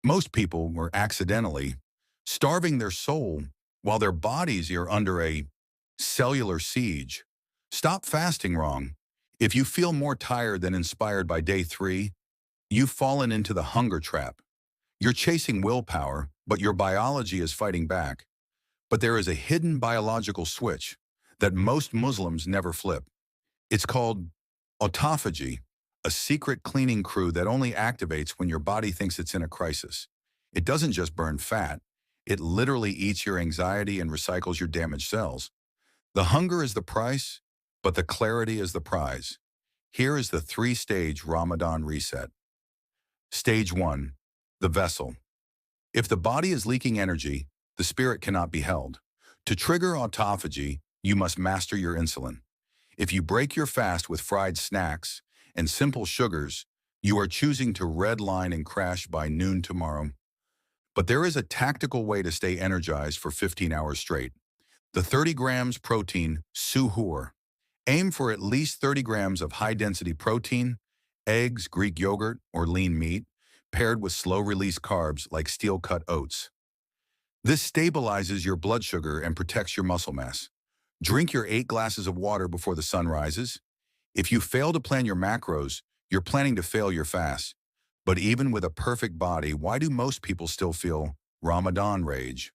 Most people were accidentally starving their soul while their bodies are under a cellular siege. Stop fasting wrong. If you feel more tired than inspired by day 3, you've fallen into the hunger trap. You're chasing willpower, but your biology is fighting back. But there is a hidden biological switch that most Muslims never flip. It's called autophagy, a secret cleaning crew that only activates when your body thinks it's in a crisis. It doesn't just burn fat, it literally eats your anxiety and recycles your damaged cells. The hunger is the price, but the clarity is the prize. Here is the 3-stage Ramadan reset. Stage 1, the vessel. If the body is leaking energy, the spirit cannot be held. To trigger autophagy, you must master your insulin. If you break your fast with fried snacks and simple sugars, you are choosing to redline and crash by noon tomorrow. But there is a tactical way to stay energized for 15 hours straight. The 30 grams protein suhoor. Aim for at least 30 grams of high-density protein, eggs, Greek yogurt, or lean meat, paired with slow-release carbs like steel-cut oats. This stabilizes your blood sugar and protects your muscle mass. Drink your 8 glasses of water before the sun rises. If you fail to plan your macros, you're planning to fail your fast. But even with a perfect body, why do most people still feel Ramadan Rage?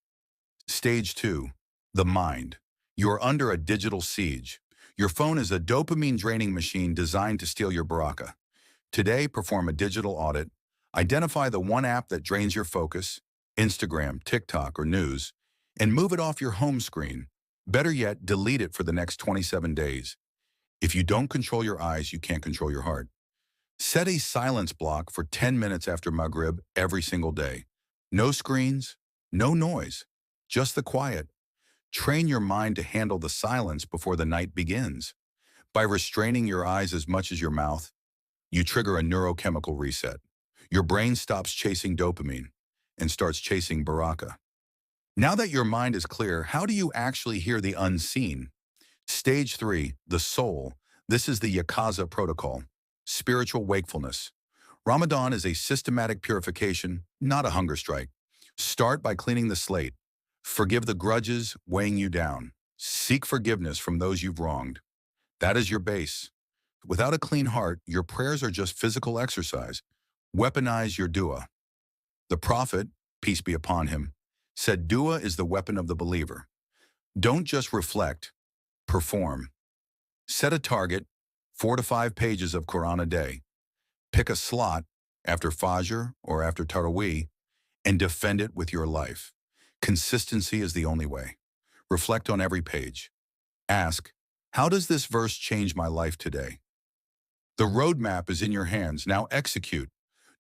Stage 2, the mind. You are under a digital siege. Your phone is a dopamine-draining machine designed to steal your Barakah. Today, perform a digital audit. Identify the one app that drains your focus, Instagram, TikTok, or news, and move it off your home screen. Better yet, delete it for the next 27 days. If you don't control your eyes, you can't control your heart. Set a silence block for 10 minutes after Maghrib every single day. No screens, no noise, just the quiet. Train your mind to handle the silence before the night begins. By restraining your eyes as much as your mouth, you trigger a neurochemical reset. Your brain stops chasing dopamine and starts chasing Barakah. Now that your mind is clear, how do you actually hear the unseen? Stage 3, the soul. This is the Yaqaza protocol, spiritual wakefulness. Ramadan is a systematic purification, not a hunger strike. Start by cleaning the slate. Forgive the grudges weighing you down. Seek forgiveness from those you've wronged. That is your base. Without a clean heart, your prayers are just physical exercise. Weaponize your dua. The Prophet, peace be upon him, said dua is the weapon of the believer. Don't just reflect, perform. Set a target, 4 to 5 pages of Quran a day. Pick a slot after Fajr or after Taraweeh and defend it with your life. Consistency is the only way. Reflect on every page. Ask, how does this verse change my life today? The roadmap is in your hands. Now execute.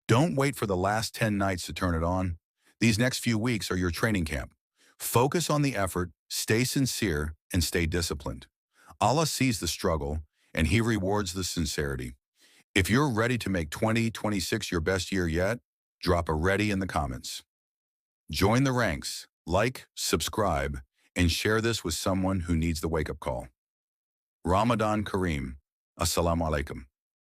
Don't wait for the last 10 nights to turn it on. These next few weeks are your training camp. Focus on the effort, stay sincere, and stay disciplined. Allah sees the struggle, and He rewards the sincerity. If you're ready to make 2026 your best year yet, drop a ready in the comments. Join the ranks, like, subscribe, and share this with someone who needs the wake-up call. Ramadan Kareem. Assalamu alaikum.